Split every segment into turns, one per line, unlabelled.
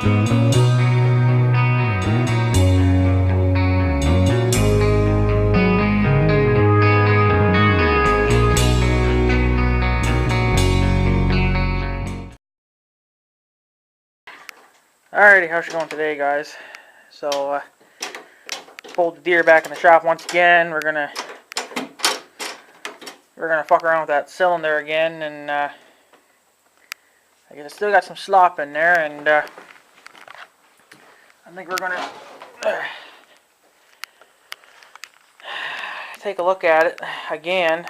Alrighty, how's it going today, guys? So, pulled the deer back in the shop once again. We're gonna fuck around with that cylinder again, and I guess I still got some slop in there, and I think we're gonna take a look at it again.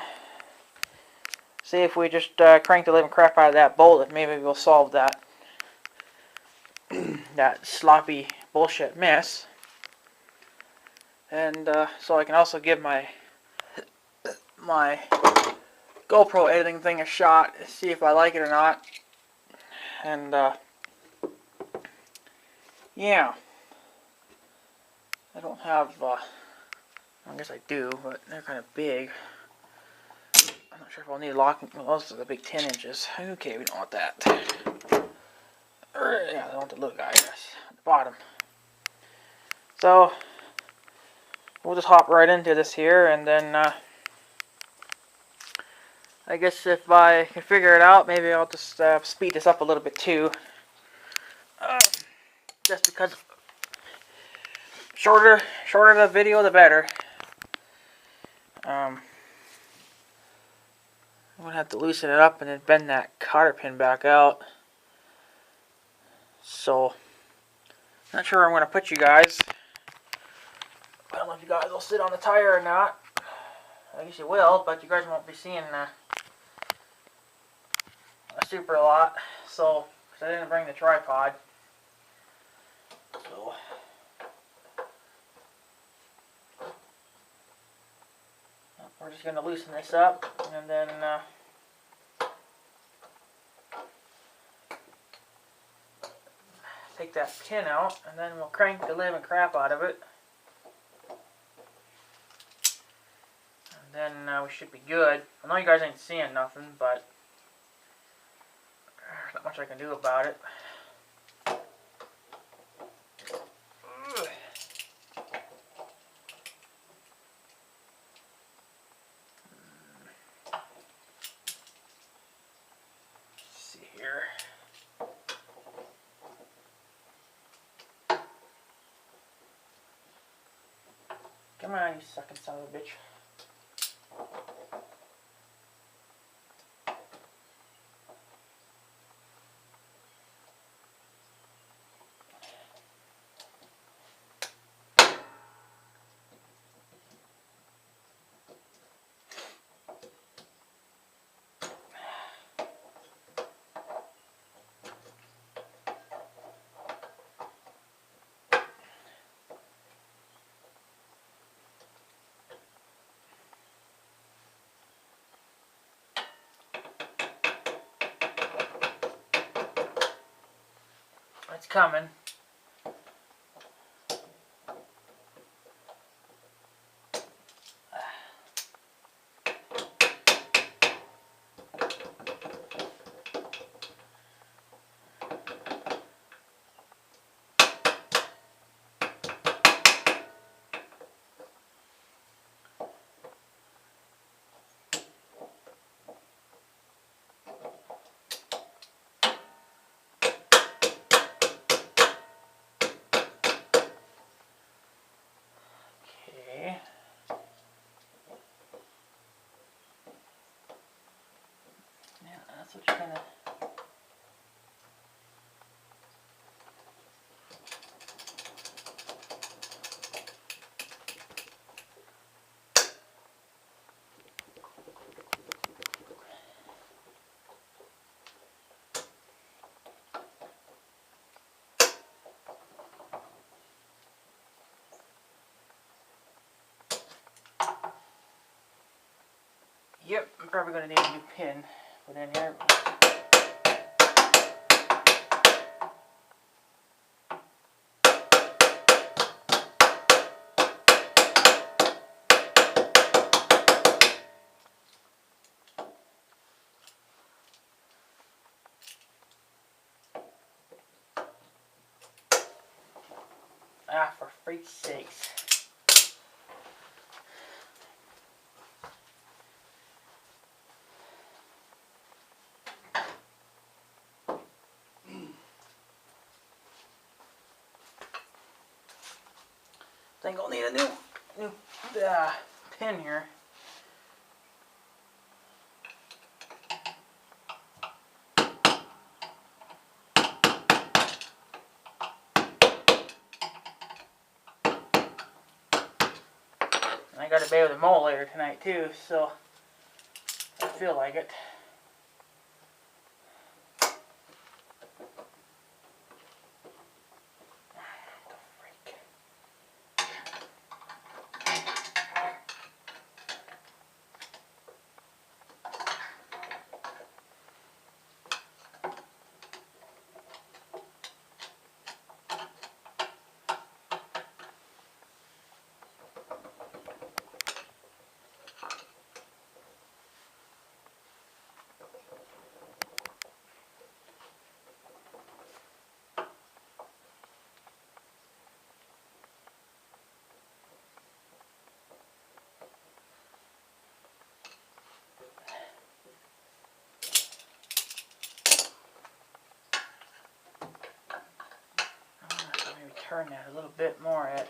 See if we just crank the living crap out of that bolt, if maybe we'll solve that that sloppy bullshit mess. And so I can also give my GoPro editing thing a shot, see if I like it or not. And yeah, I don't have I guess I do, but they're kind of big. I'm not sure if I'll need locking. Well, those are the big 10 inches. Okay, we don't want that. Yeah, I don't want the little guy, yes, at the bottom. So we'll just hop right into this here, and then I guess if I can figure it out, maybe I'll just speed this up a little bit too. Just because shorter the video, the better. I'm gonna have to loosen it up and then bend that cotter pin back out. So, not sure where I'm gonna put you guys. I don't know if you guys will sit on the tire or not. I guess you will, but you guys won't be seeing a super lot. So, because I didn't bring the tripod. So, we're just gonna loosen this up, and then take that pin out, and then we'll crank the living crap out of it. And then we should be good. I know you guys ain't seeing nothing, but there's not much I can do about it. Let's see here. Come on, you sucking son of a bitch. It's coming. That's what you're gonna. Yep, I'm probably gonna need a new pin put in here. great sakes. Think I'll need a new pin here. And I got to bathe with a mole later tonight too, so I feel like it. Turn that a little bit more at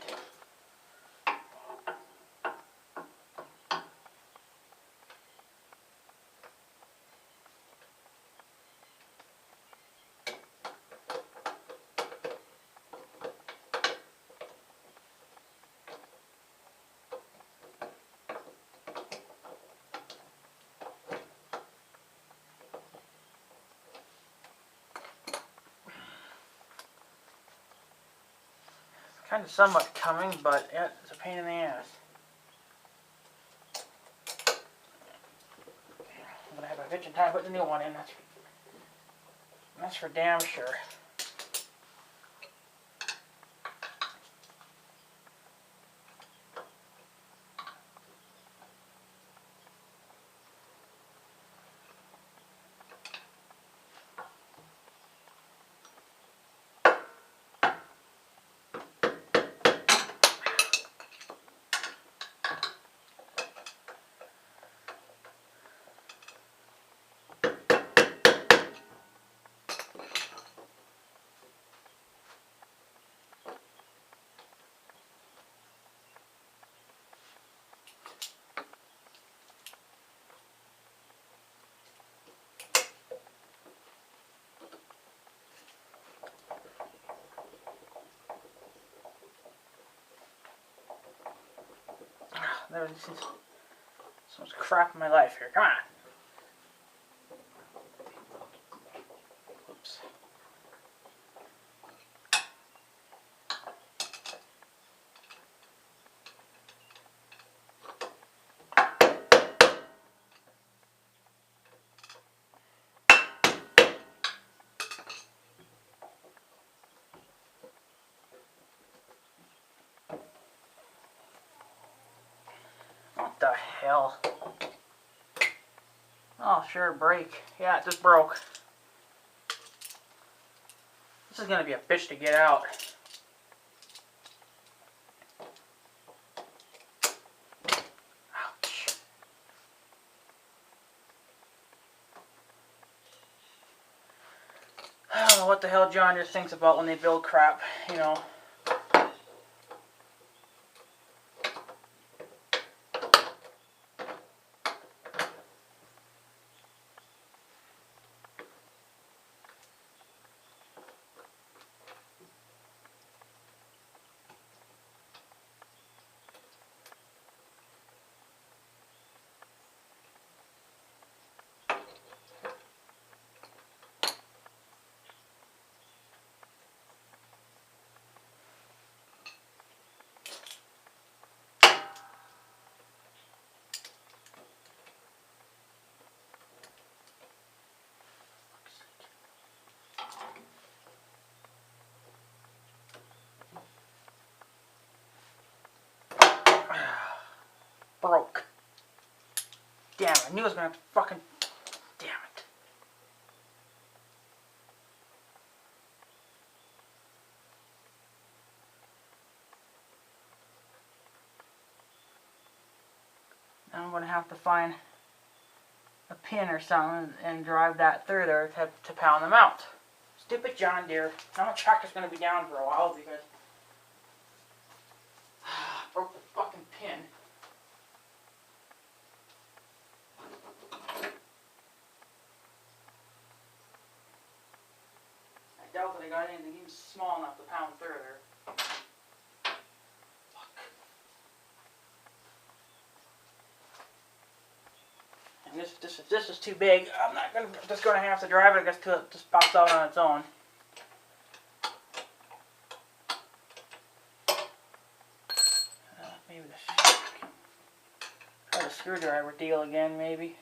kind of somewhat coming, but yeah, it's a pain in the ass. I'm gonna have a bitchin' time putting the new one in. That's for damn sure. There's so much crap in my life here. Come on. Oops. What the hell? Oh, sure, break. Yeah, it just broke. This is going to be a bitch to get out. Ouch. I don't know what the hell John just thinks about when they build crap, you know. Broke. Damn, I knew it was gonna fucking... Damn it. I'm going to have to find a pin or something and drive that through there to pound them out. Stupid John Deere. Now my tractor's going to be down for a while because I broke the fucking pin. I doubt that I got anything even small enough to pound through there. Fuck. And this is too big. I'm not gonna just gonna have to drive it. I guess till it just pops out on its own. Maybe try the screwdriver deal again, maybe.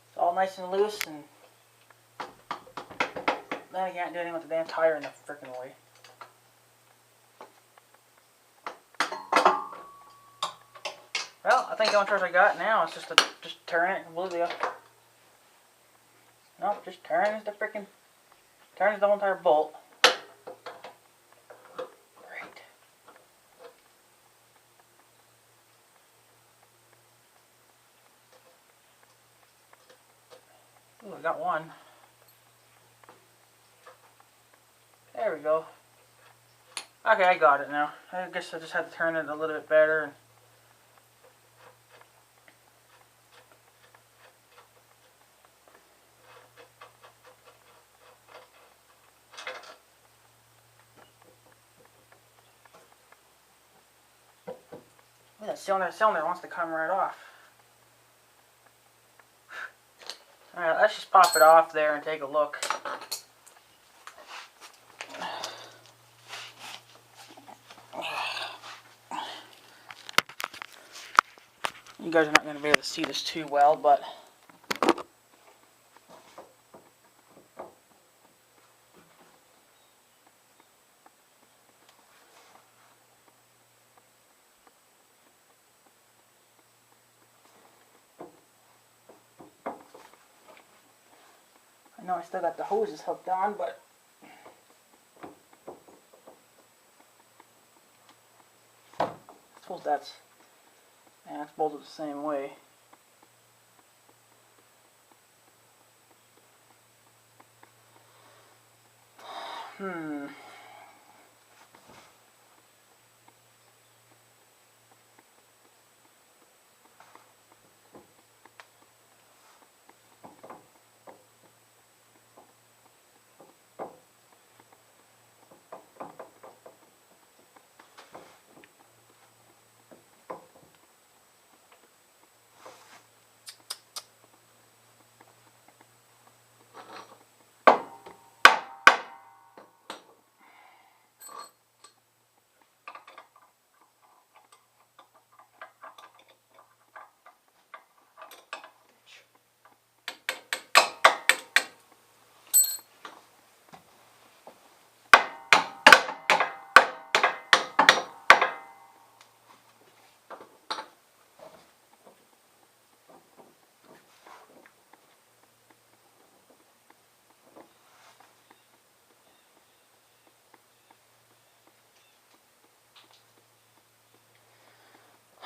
It's all nice and loose, and then I can't do anything with the damn tire in the frickin' way. Well, I think the only choice I got now is just to turn it completely up. Nope, just turns the whole entire bolt. Great. Ooh, I got one. There we go. Okay, I got it now. I guess I just had to turn it a little bit better. Ooh, that cylinder wants to come right off. Alright, let's just pop it off there and take a look. You guys are not going to be able to see this too well, but I know I still got the hoses hooked on, but I suppose that's bolted the same way.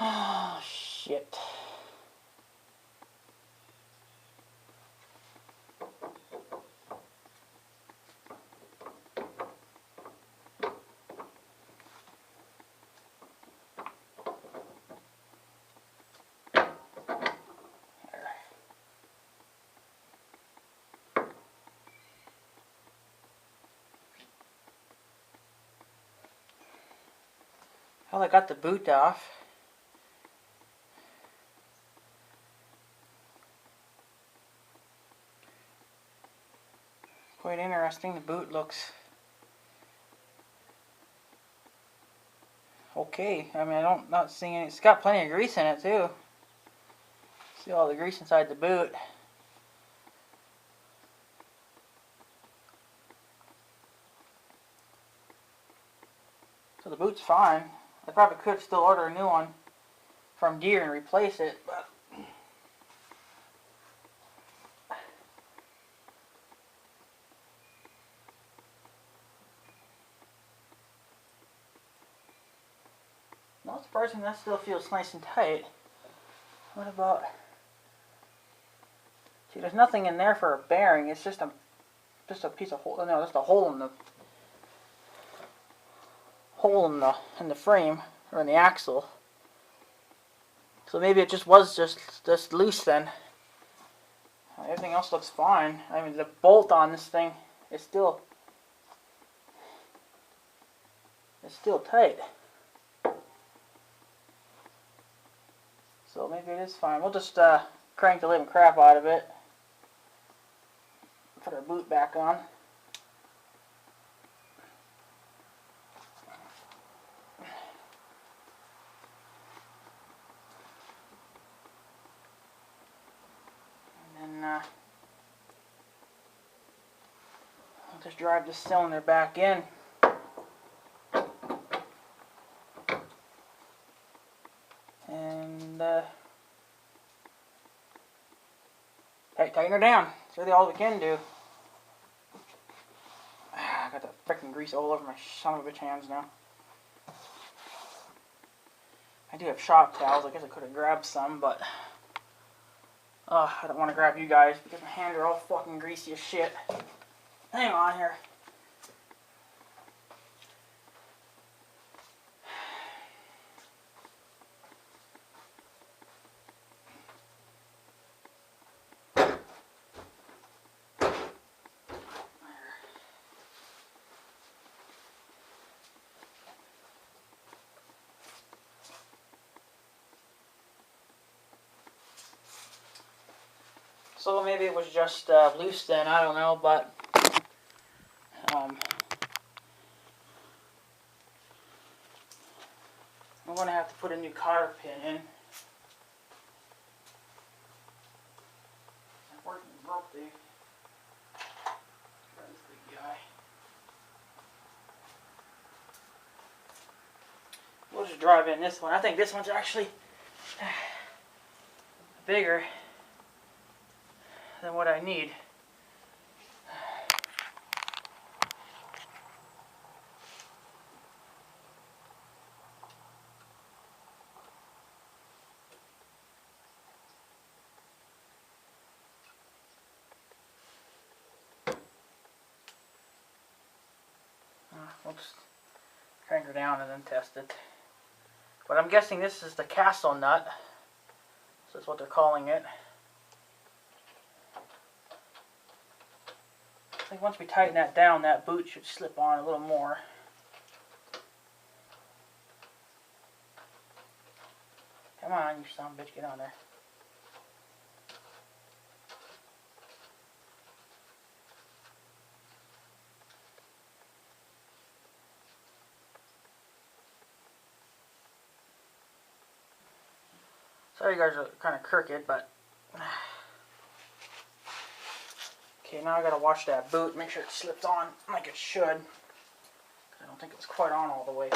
Oh, shit. Well, I got the boot off. Quite interesting. The boot looks okay. I mean, not seeing any. It's got plenty of grease in it too. See all the grease inside the boot. So the boot's fine. I probably could still order a new one from Deere and replace it, but Well, surprising that still feels nice and tight. What about... See, there's nothing in there for a bearing. It's just a piece of hole. No, just a hole in the frame or in the axle. So maybe it just was just loose then. Everything else looks fine. I mean, the bolt on this thing is still tight. So maybe it is fine. We'll just crank the living crap out of it. Put our boot back on. And then I'll just drive this cylinder back in. And tighten her down. That's really all we can do. I got that freaking grease all over my son of a bitch hands now. I do have shop towels. I guess I could have grabbed some, but I don't want to grab you guys because my hands are all fucking greasy as shit. Hang on here. So maybe it was just loose then, I don't know, but I'm going to have to put a new cotter pin in. Unfortunately, broke the this big guy. We'll just drive in this one. I think this one's actually bigger than what I need. We'll just crank her down and then test it. But I'm guessing this is the castle nut. So that's what they're calling it. I think once we tighten that down, that boot should slip on a little more. Come on, you son of a bitch, get on there. Sorry you guys are kind of crooked, but... Okay, now I gotta wash that boot, make sure it slips on like it should. I don't think it's quite on all the way.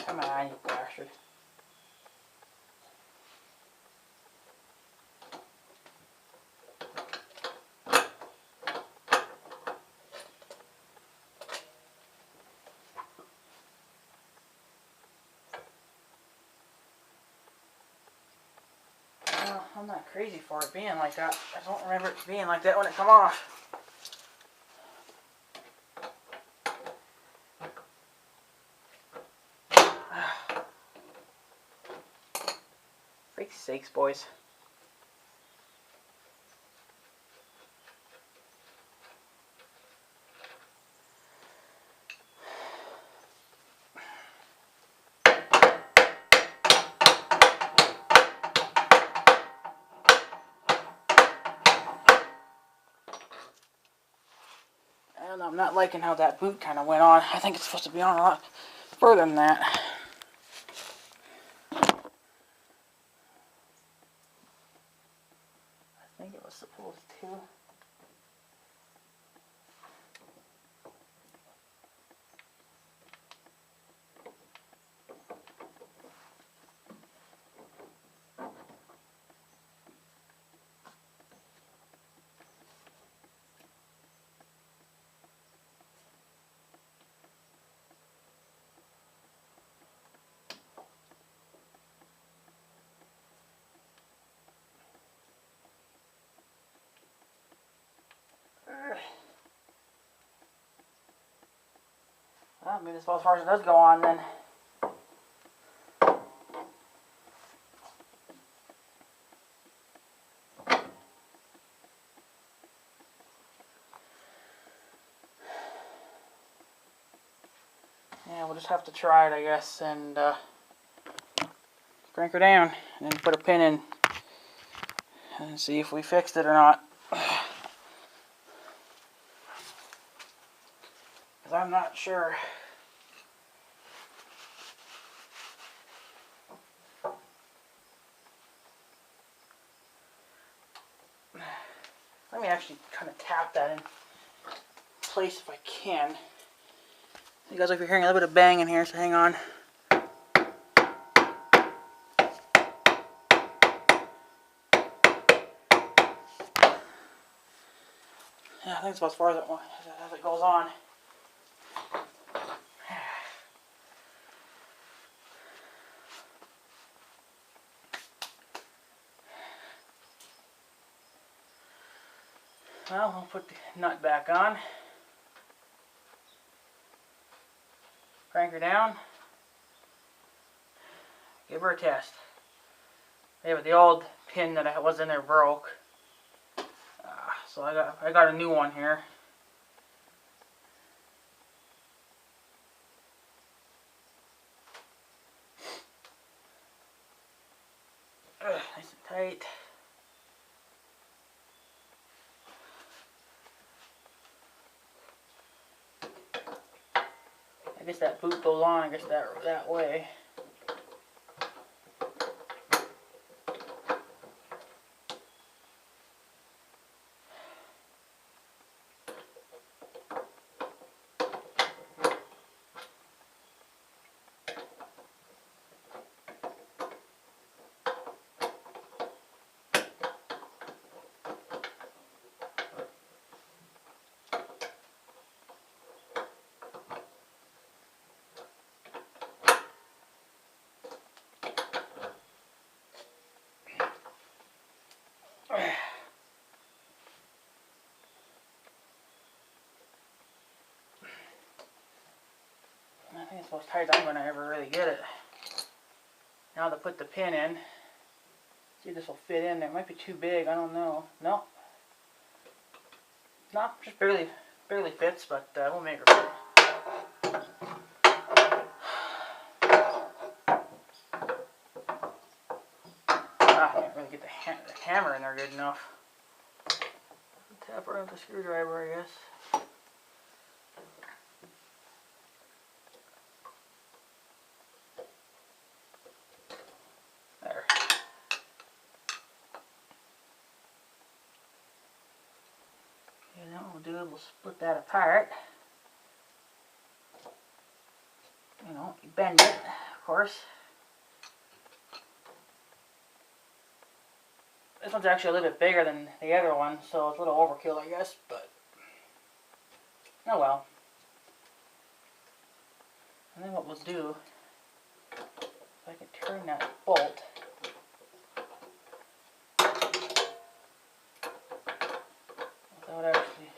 Come on, you bastard. Well, I'm not crazy for it being like that. I don't remember it being like that when it come off. For sakes, boys. And I'm not liking how that boot kind of went on. I think it's supposed to be on a lot further than that. I think it was supposed to. Well, maybe that's as far as it does go on then. Yeah, we'll just have to try it, I guess, and crank her down, and then put a pin in, and see if we fixed it or not. Because I'm not sure. Let me actually kind of tap that in place if I can. You guys, if you're hearing a little bit of banging here, so hang on. Yeah, I think it's about as far as it goes on. Well, I'll put the nut back on. Crank her down. Give her a test. Yeah, but the old pin that was in there broke. So I got a new one here. Nice and tight. I guess that boot goes on, I guess that way. I think it's as tight as I'm going to ever really get it. Now to put the pin in. See if this will fit in there. It might be too big, I don't know. No. Not just barely fits, but we'll make her fit. I can't really get the hammer in there good enough. Tap her with the screwdriver, I guess. There. And then what we'll do is we'll split that apart. You know, you bend it, of course. This one's actually a little bit bigger than the other one, so it's a little overkill, I guess, but oh well. And then what we'll do, if I can turn that bolt, without actually,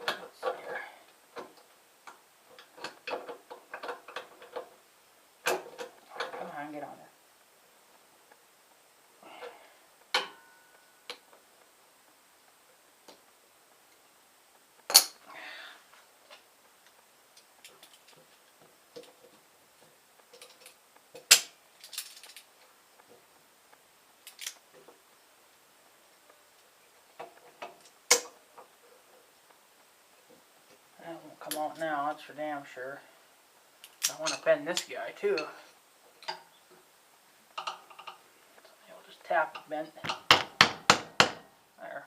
let's see here. Come on, get on there. That won't come out now, that's for damn sure. I want to bend this guy too. I'll just tap it bent. There.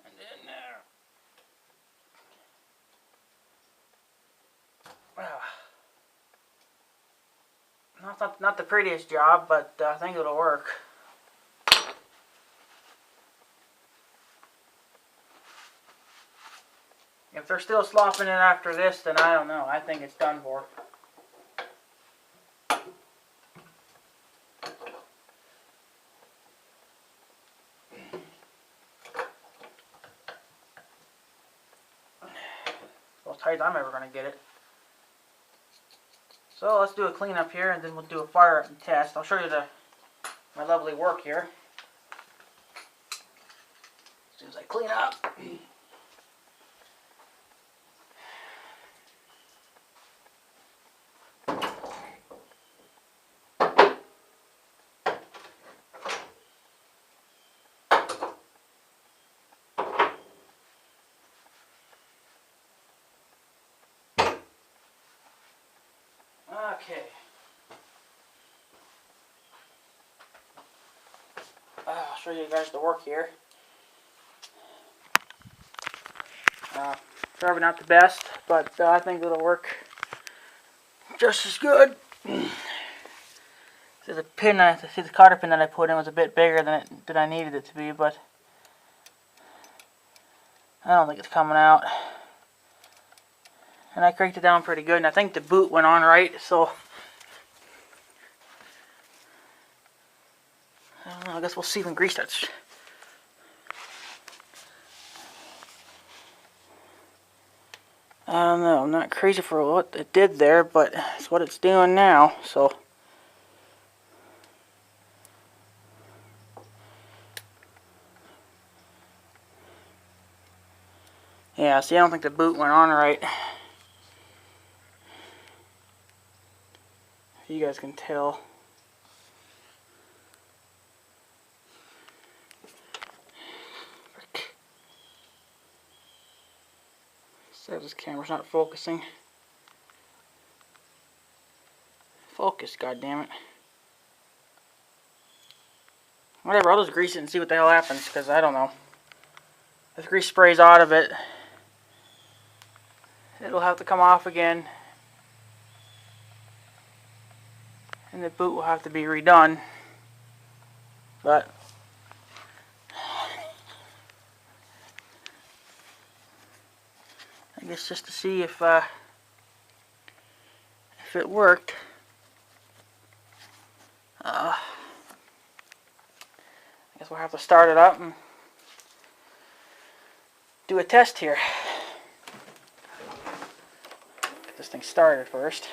And in there. Not the prettiest job, but I think it'll work. If they're still slopping it after this, then I don't know. I think it's done for. As tight as I'm ever going to get it. So let's do a cleanup here, and then we'll do a fire up and test. I'll show you my lovely work here. As soon as I clean up. Okay. I'll show you guys the work here. Probably not the best, but I think it'll work just as good. See the cotter pin that I put in was a bit bigger than I needed it to be, but I don't think it's coming out. And I cranked it down pretty good, and I think the boot went on right, so I don't know, I guess we'll see when grease starts. I don't know, I'm not crazy for what it did there, but it's what it's doing now, so. Yeah, see, I don't think the boot went on right. You guys can tell. So this camera's not focusing. Focus, goddammit. Whatever, I'll just grease it and see what the hell happens, because I don't know. If grease sprays out of it, it'll have to come off again. And the boot will have to be redone. But I guess just to see if it worked. I guess we'll have to start it up and do a test here. Get this thing started first.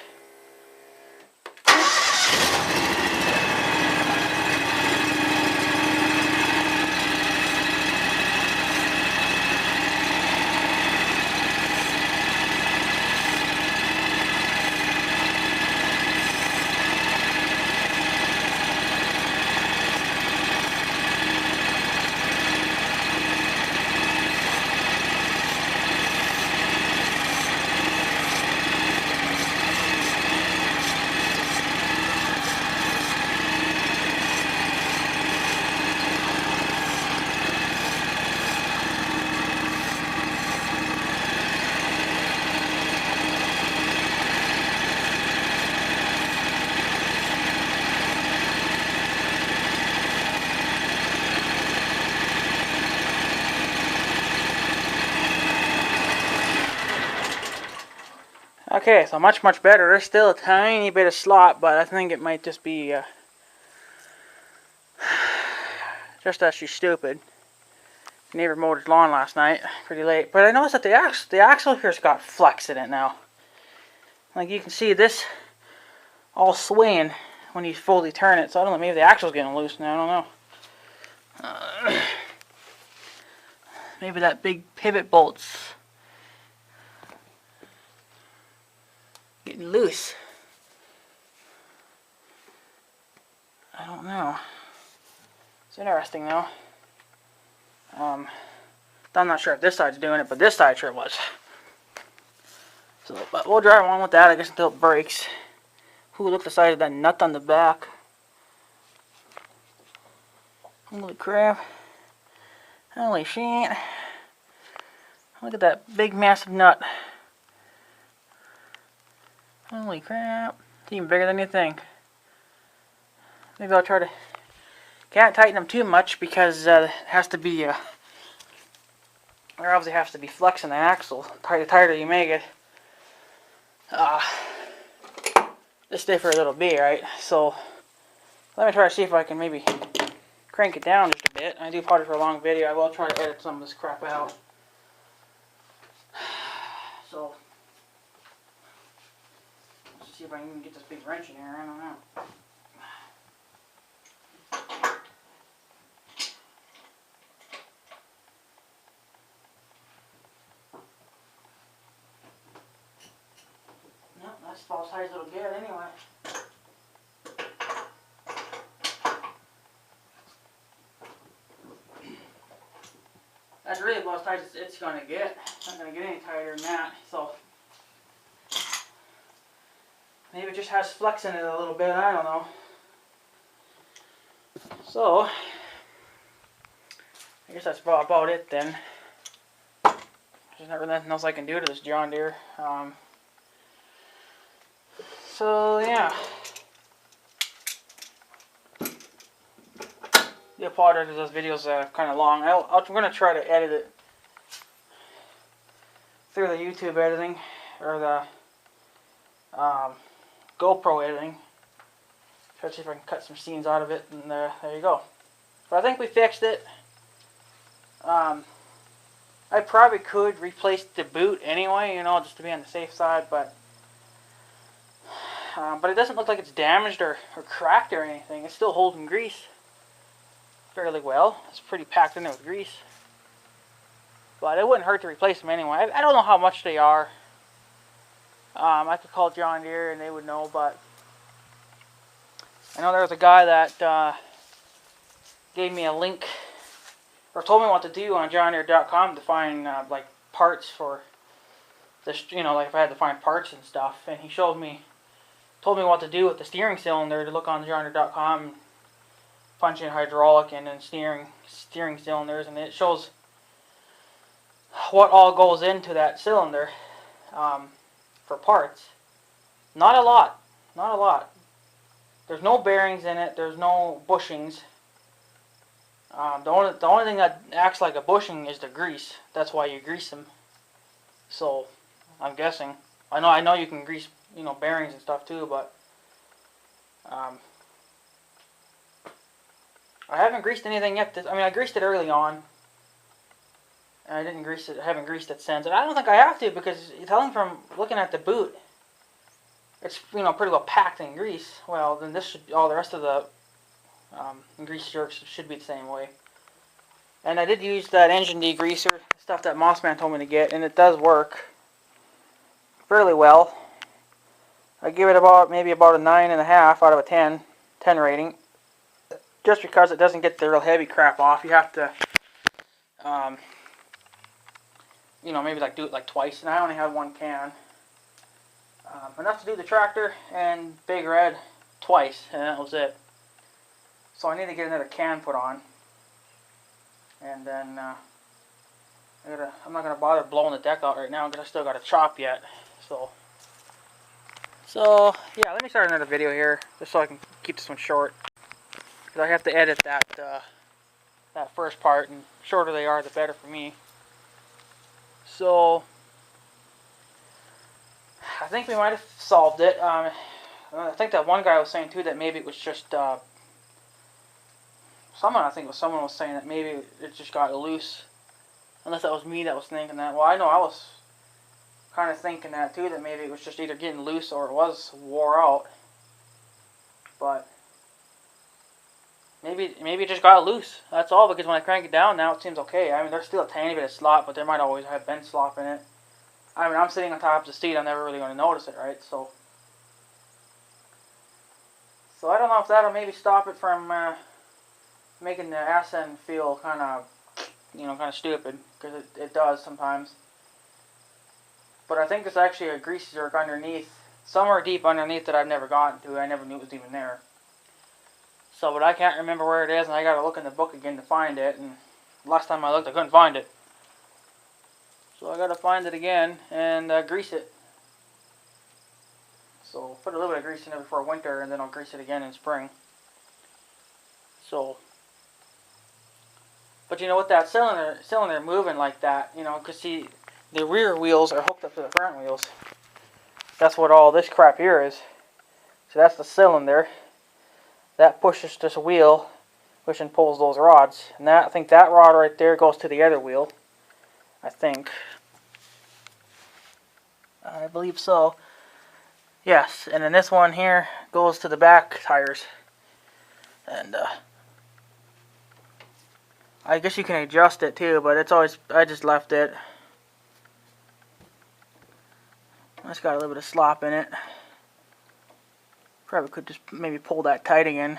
Okay, so much better. There's still a tiny bit of slop, but I think it might just be just that she's stupid. Neighbor mowed his lawn last night, pretty late. But I noticed that the axle here's got flex in it now. Like you can see this all swaying when you fully turn it. So I don't know, maybe the axle's getting loose now. I don't know. Maybe that big pivot bolt's getting loose. I don't know. It's interesting though. I'm not sure if this side's doing it, but this side sure was. So, but we'll drive on with that, I guess, until it breaks. Ooh, look at the size of that nut on the back. Holy crap. Holy shit. Look at that big massive nut. Holy crap. It's even bigger than you think. Maybe I'll try to... Can't tighten them too much because it has to be... there obviously has to be flex in the axle. The tighter you make it, the stiffer it'll be, right? So, let me try to see if I can maybe crank it down just a bit. I do part it for a long video. I will try to edit some of this crap out. So, let's see if I can even get this big wrench in here. I don't know. Nope, that's about as high as it'll get anyway. That's really about as tight as it's going to get. It's not going to get any tighter than that. So maybe it just has flex in it a little bit. I don't know. So I guess that's about it then. There's not really nothing else I can do to this John Deere. So yeah. The apologize because this video's kind of long. I'm going to try to edit it through the YouTube editing or the GoPro editing. Try to see if I can cut some scenes out of it, and there you go. But I think we fixed it. I probably could replace the boot anyway, you know, just to be on the safe side, but it doesn't look like it's damaged or cracked or anything. It's still holding grease fairly well. It's pretty packed in there with grease. But it wouldn't hurt to replace them anyway. I don't know how much they are. I could call John Deere and they would know, but I know there was a guy that gave me a link or told me what to do on johndeere.com to find like parts for this, you know, like if I had to find parts and stuff, and he told me what to do with the steering cylinder. To look on johndeere.com, punch in hydraulic and then steering cylinders, and it shows what all goes into that cylinder for parts. Not a lot. There's no bearings in it. There's no bushings. The only thing that acts like a bushing is the grease. That's why you grease them. So I'm guessing. I know you can grease, you know, bearings and stuff too, but I haven't greased anything yet. I mean, I greased it early on, and I didn't grease it. I haven't greased it since, and I don't think I have to because telling from looking at the boot, it's, you know, pretty well packed in grease. Well, then this should, all the rest of the grease jerks should be the same way. And I did use that engine degreaser stuff that Mossman told me to get, and it does work fairly well. I give it maybe about a 9.5 out of a 10 rating. Just because it doesn't get the real heavy crap off. You have to, you know, maybe like do it like twice, and I only have one can. Enough to do the tractor and Big Red twice, and that was it. So I need to get another can put on, and then I'm not gonna bother blowing the deck out right now because I still got to chop yet. So yeah, let me start another video here just so I can keep this one short. I have to edit that first part, and the shorter they are, the better for me. So I think we might have solved it. I think that one guy was saying too that maybe it was just someone was saying that maybe it just got loose. Unless that was me that was thinking that. Well, I know I was kind of thinking that too, that maybe it was just either getting loose or it was wore out. But maybe it just got loose. That's all, because when I crank it down now it seems okay. I mean, there's still a tiny bit of slop, but there might always have been slop in it. I mean, I'm sitting on top of the seat, I'm never really going to notice it, right? So I don't know if that'll maybe stop it from making the ass end feel kind of, you know, kind of stupid, because it does sometimes. But I think it's actually a grease zerk underneath, somewhere deep underneath that I've never gotten to. I never knew it was even there. So, but I can't remember where it is, and I gotta look in the book again to find it. And last time I looked, I couldn't find it. So I gotta find it again and grease it. So put a little bit of grease in it before winter, and then I'll grease it again in spring. So, but you know, with that cylinder moving like that, you know, because see, the rear wheels are hooked up to the front wheels. That's what all this crap here is. So that's the cylinder. That pushes this wheel, which then pulls those rods. And that, I think that rod right there goes to the other wheel. I think. I believe so. Yes, and then this one here goes to the back tires. And I guess you can adjust it too, but it's always, I just left it. It's got a little bit of slop in it. Probably could just maybe pull that tight again.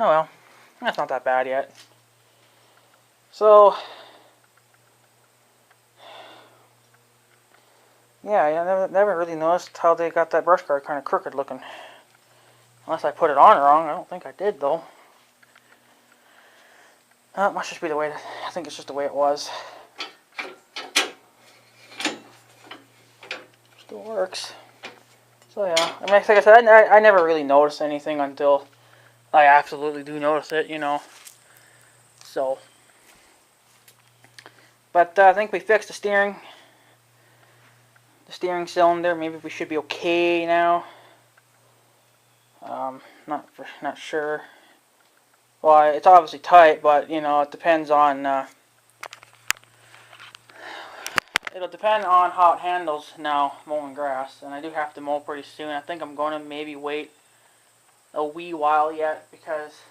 Oh well, that's not that bad yet. So, yeah, I never really noticed how they got that brush guard kind of crooked looking. Unless I put it on wrong. I don't think I did though. It must just be the way, I think it's just the way it was. Still works. So yeah, I mean, like I said, I never really noticed anything until I absolutely do notice it, you know. So, but I think we fixed the steering cylinder. Maybe we should be okay now. Not sure. Well, it's obviously tight, but you know, it depends on. It'll depend on how it handles now mowing grass, and I do have to mow pretty soon. I think I'm going to maybe wait a wee while yet because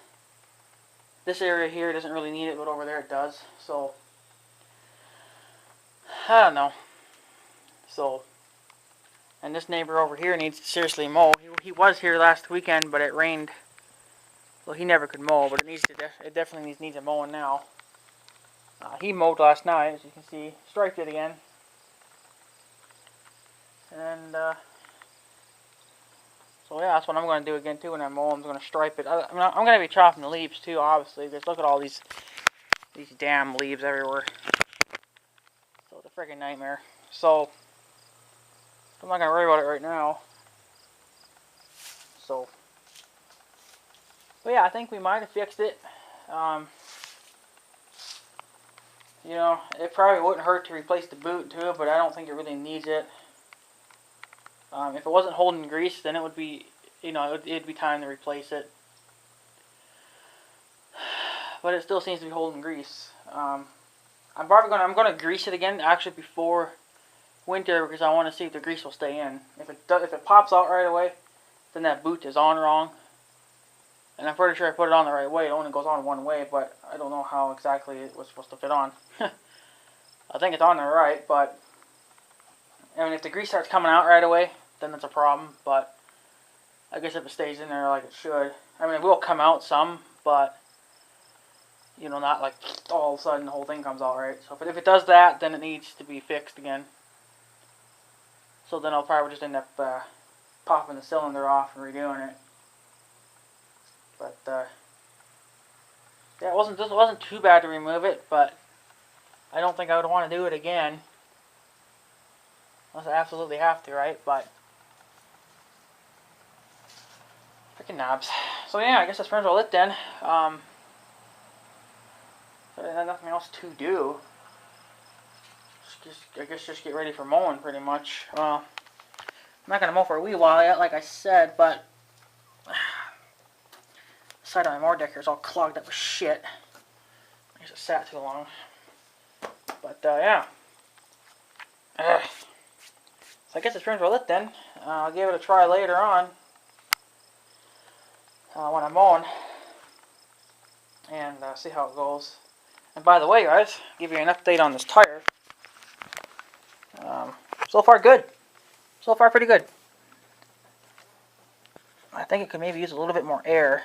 this area here doesn't really need it, but over there it does. So I don't know. So, and this neighbor over here needs to seriously mow. He was here last weekend, but it rained, so he never could mow. But it definitely needs a mowing now. He mowed last night, as you can see, striped it again. And so yeah, that's what I'm going to do again too when I mow. I'm going to stripe it. I'm going to be chopping the leaves too, obviously, because look at all these damn leaves everywhere. So it's a freaking nightmare. So I'm not going to worry about it right now. So, but yeah, I think we might have fixed it. You know, it probably wouldn't hurt to replace the boot too, but I don't think it really needs it. If it wasn't holding grease, then it would be, you know, it'd be time to replace it. But it still seems to be holding grease. I'm going to grease it again, actually before winter, because I want to see if the grease will stay in. If it pops out right away, then that boot is on wrong. And I'm pretty sure I put it on the right way. It only goes on one way, but I don't know how exactly it was supposed to fit on. I think it's on there right, but I mean, if the grease starts coming out right away, then that's a problem. But I guess if it stays in there like it should, I mean, it will come out some, but you know, not like all of a sudden the whole thing comes out right. So if it does that, then it needs to be fixed again. So then I'll probably just end up popping the cylinder off and redoing it. But yeah, it wasn't too bad to remove it, but I don't think I would want to do it again. Unless I absolutely have to, right? But freaking knobs. So yeah, I guess that's pretty much all it then. So there's nothing else to do. I guess just get ready for mowing, pretty much. Well, I'm not gonna mow for a wee while yet, like I said, but the side of my mower deck here is all clogged up with shit. I guess it sat too long. But yeah. So I guess it's pretty much all it then. I'll give it a try later on when I'm mowing and see how it goes. And by the way, guys, give you an update on this tire. So far good. So far pretty good. I think it could maybe use a little bit more air.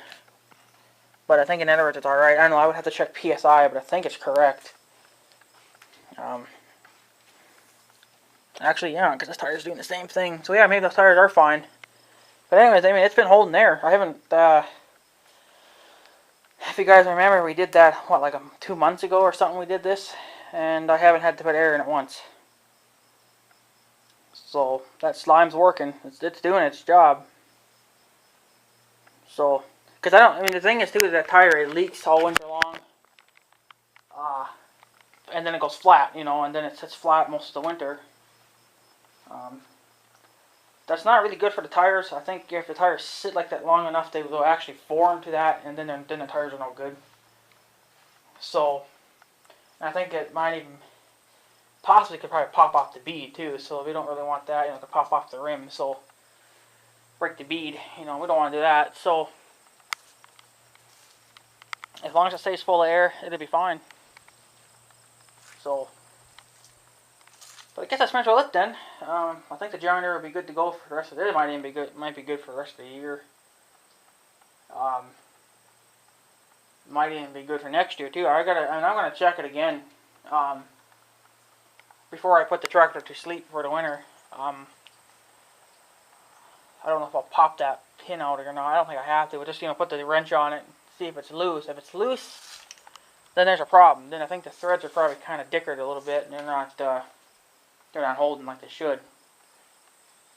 But I think in other words it's alright. I don't know, I would have to check PSI, but I think it's correct. Actually, yeah, because this tire's doing the same thing. So yeah, maybe those tires are fine. But anyways, I mean, it's been holding there. I haven't, if you guys remember, we did that, what, like 2 months ago or something we did this. And I haven't had to put air in it once. So, that slime's working. It's doing its job. So, because I mean, the thing is, too, is that tire, it leaks all winter long. And then it goes flat, you know, and then it sits flat most of the winter. That's not really good for the tires. I think if the tires sit like that long enough, they will actually form to that, and then the tires are no good. So, I think it might even possibly could probably pop off the bead too. So we don't really want that. You know, it could pop off the rim. So break the bead. You know, we don't want to do that. So as long as it stays full of air, it'll be fine. So, but I guess that's pretty much it then. I think the John Deere will be good to go for the rest of it. It might even be good. Might be good for the rest of the year. Might even be good for next year too. I'm gonna check it again. Before I put the tractor to sleep for the winter. I don't know if I'll pop that pin out or not. I don't think I have to. We'll just, you know, put the wrench on it and see if it's loose. If it's loose, then there's a problem. Then I think the threads are probably kind of dickered a little bit, and they're not holding like they should.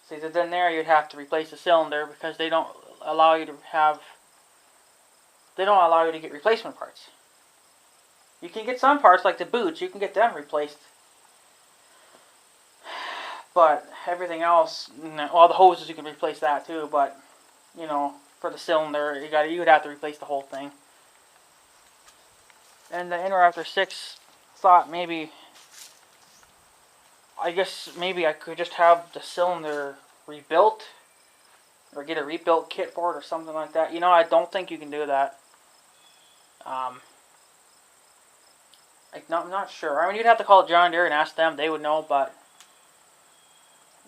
See, then there you'd have to replace the cylinder because they don't allow you to get replacement parts. You can get some parts like the boots. You can get them replaced. But everything else, all the hoses, you can replace that too. But, you know, for the cylinder, you would have to replace the whole thing. And the Interruptor 6 thought maybe, I guess maybe I could just have the cylinder rebuilt, or get a rebuilt kit for it or something like that. You know, I don't think you can do that. I'm not sure. I mean, you'd have to call John Deere and ask them. They would know, but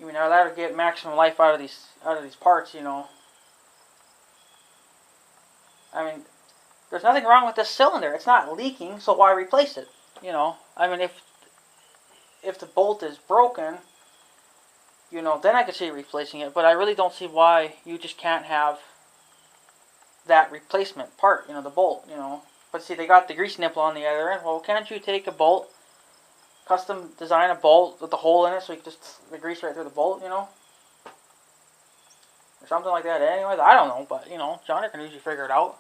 you know, that would get maximum life out of these parts, you know. I mean, there's nothing wrong with this cylinder. It's not leaking, so why replace it? You know, I mean, if the bolt is broken, you know, then I could see replacing it. But I really don't see why you just can't have that replacement part, you know, the bolt, you know. But see, they got the grease nipple on the other end. Well, can't you take a bolt, custom design a bolt with a hole in it so you can just the grease right through the bolt, you know? Or something like that. Anyways, I don't know, but, you know, John Deere can usually figure it out.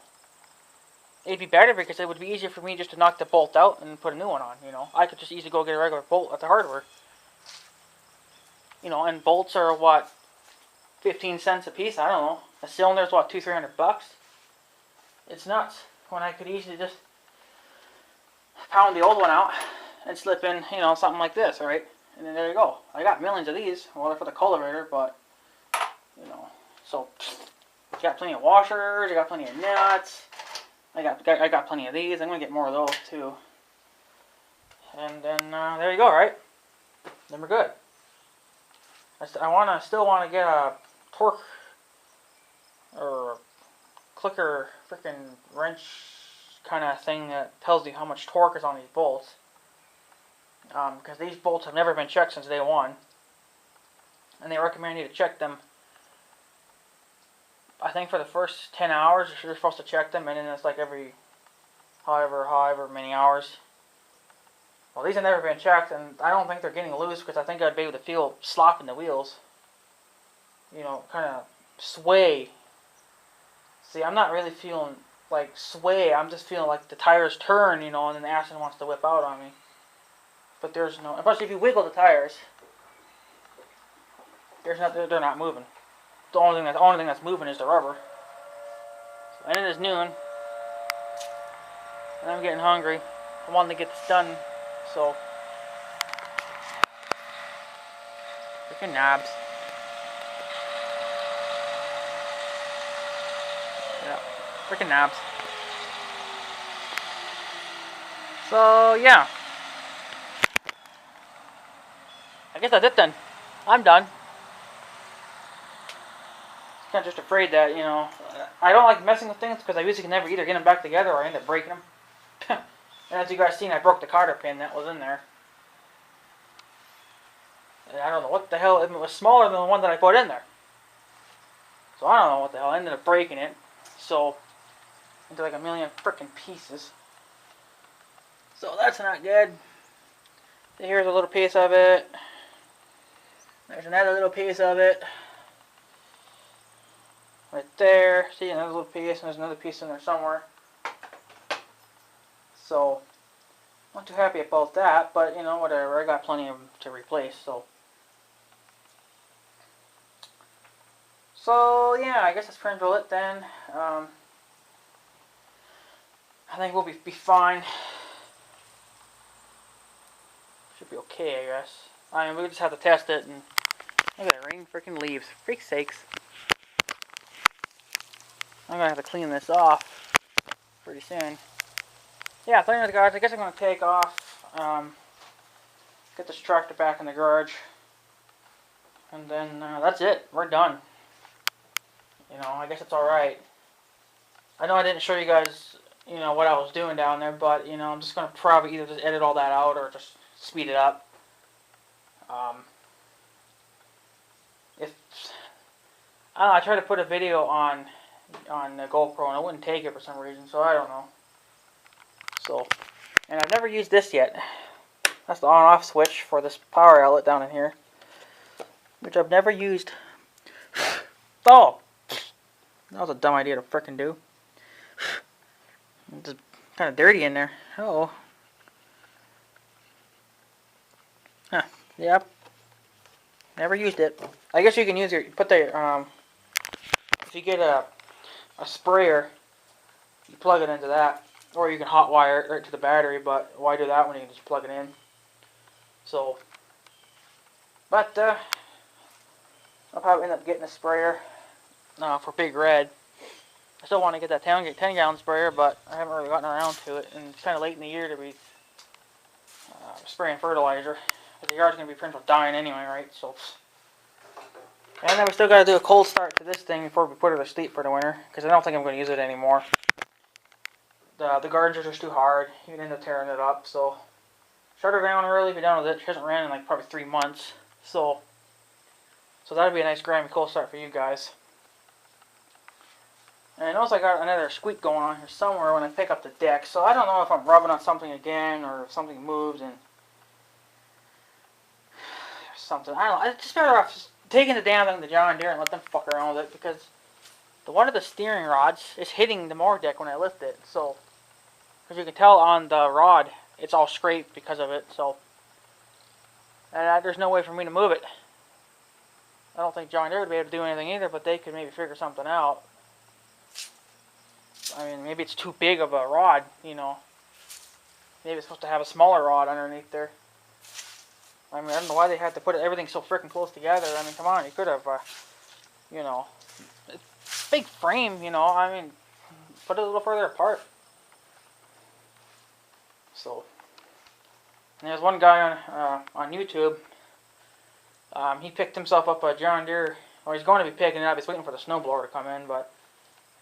It'd be better because it would be easier for me just to knock the bolt out and put a new one on, you know? I could just easily go get a regular bolt at the hardware. You know, and bolts are, what, 15 cents a piece? I don't know. A cylinder's, what, $200-300? It's nuts when I could easily just pound the old one out and slip in, you know, something like this, right? And then there you go. I got millions of these. Well, they're for the cultivator, but, you know, so, I got plenty of washers, I got plenty of nuts, I got plenty of these. I'm going to get more of those, too. And then, there you go, right? Then we're good. I still want to get a torque, or clicker, freaking wrench kind of thing that tells you how much torque is on these bolts. Because these bolts have never been checked since day one. And they recommend you to check them, I think, for the first 10 hours. You're supposed to check them, and then it's like every however many hours. Well, these have never been checked, and I don't think they're getting loose because I think I'd be able to feel slop in the wheels. You know, kind of sway. See, I'm not really feeling like sway. I'm just feeling like the tires turn, you know, and then the acid wants to whip out on me. But there's no, especially if you wiggle the tires, they're not moving. The only thing that's moving is the rubber. And it is noon, and I'm getting hungry. I wanted to get this done, so freaking knobs. Yeah, freaking knobs. So yeah, I guess that's it then. I'm done. Kind of just afraid that, you know, I don't like messing with things because I usually can never either get them back together or I end up breaking them. And as you guys seen, I broke the cotter pin that was in there. And I don't know what the hell, it was smaller than the one that I put in there. So I don't know what the hell, I ended up breaking it. So, into like a million freaking pieces. So that's not good. So here's a little piece of it. There's another little piece of it. Right there. See, another little piece, and there's another piece in there somewhere. So, not too happy about that, but you know, whatever. I got plenty of them to replace, so. So, yeah, I guess that's pretty much it then. I think we'll be fine. Should be okay, I guess. I mean, we just have to test it, and look at the rain freaking leaves. Freak sakes. I'm gonna have to clean this off pretty soon. Yeah, so anyways, guys, I guess I'm gonna take off, get this tractor back in the garage, and then that's it. We're done. You know, I guess it's alright. I know I didn't show you guys, you know, what I was doing down there, but, you know, I'm just going to probably either just edit all that out or just speed it up. If I don't know, I tried to put a video on the GoPro and it wouldn't take it for some reason, so I don't know. So, and I've never used this yet. That's the on-off switch for this power outlet down in here, which I've never used. Oh! That was a dumb idea to frickin' do. It's kind of dirty in there. Oh. Huh. Yep. Never used it. I guess you can use your, put the, if you get a sprayer, you plug it into that. Or you can hot wire it right to the battery, but why do that when you can just plug it in? So, but, I'll probably end up getting a sprayer. For Big Red. I still want to get that 10-gallon sprayer, but I haven't really gotten around to it, and it's kind of late in the year to be spraying fertilizer. But the yard's going to be pretty much dying anyway, right? So, and then we still got to do a cold start to this thing before we put it to sleep for the winter, because I don't think I'm going to use it anymore. The gardens are just too hard. You can end up tearing it up, so shut her down early, be done with it. She hasn't ran in like probably 3 months, so that'd be a nice Grammy cold start for you guys. And I notice I got another squeak going on here somewhere when I pick up the deck, so I don't know if I'm rubbing on something again or if something moved and something. I don't know. I just better off just taking the damn thing to John Deere and let them fuck around with it, because one of the steering rods is hitting the mower deck when I lift it. So, as you can tell on the rod, it's all scraped because of it. So, and there's no way for me to move it. I don't think John Deere would be able to do anything either, but they could maybe figure something out. I mean, maybe it's too big of a rod, you know. Maybe it's supposed to have a smaller rod underneath there. I mean, I don't know why they had to put everything so freaking close together. I mean, come on, you could have, you know, big frame, you know. I mean, put it a little further apart. So, and there's one guy on YouTube. He picked himself up a John Deere, or he's going to be picking it up. He's waiting for the snowblower to come in, but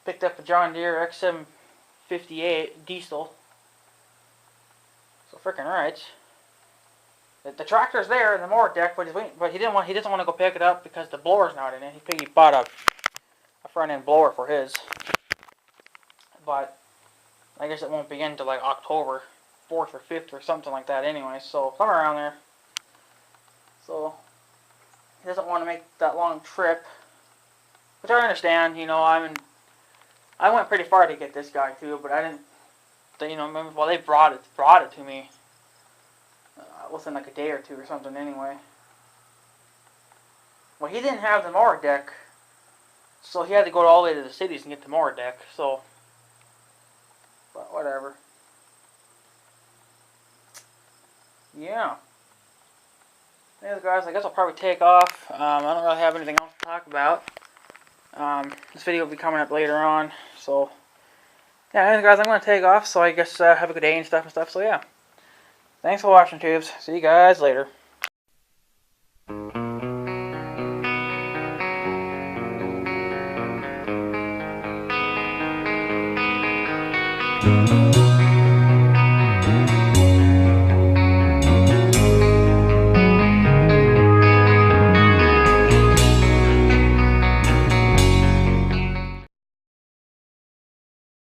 picked up a John Deere X758 diesel. So freaking right. The tractor's there in the mower deck, but he doesn't want to go pick it up because the blower's not in it. He bought a front end blower for his, but I guess it won't begin until like October 4th or 5th or something like that anyway. So somewhere around there. So he doesn't want to make that long trip, which I understand. You know, I went pretty far to get this guy too, but I didn't. You know, remember, well, they brought it to me within like a day or two or something. Anyway, well, he didn't have the mower deck, so he had to go all the way to the cities and get the mower deck. So, but whatever. Yeah. Anyways, guys, I guess I'll probably take off. I don't really have anything else to talk about. This video will be coming up later on, so yeah, anyways, guys, I'm going to take off, so I guess have a good day and stuff, so yeah. Thanks for watching, tubes. See you guys later.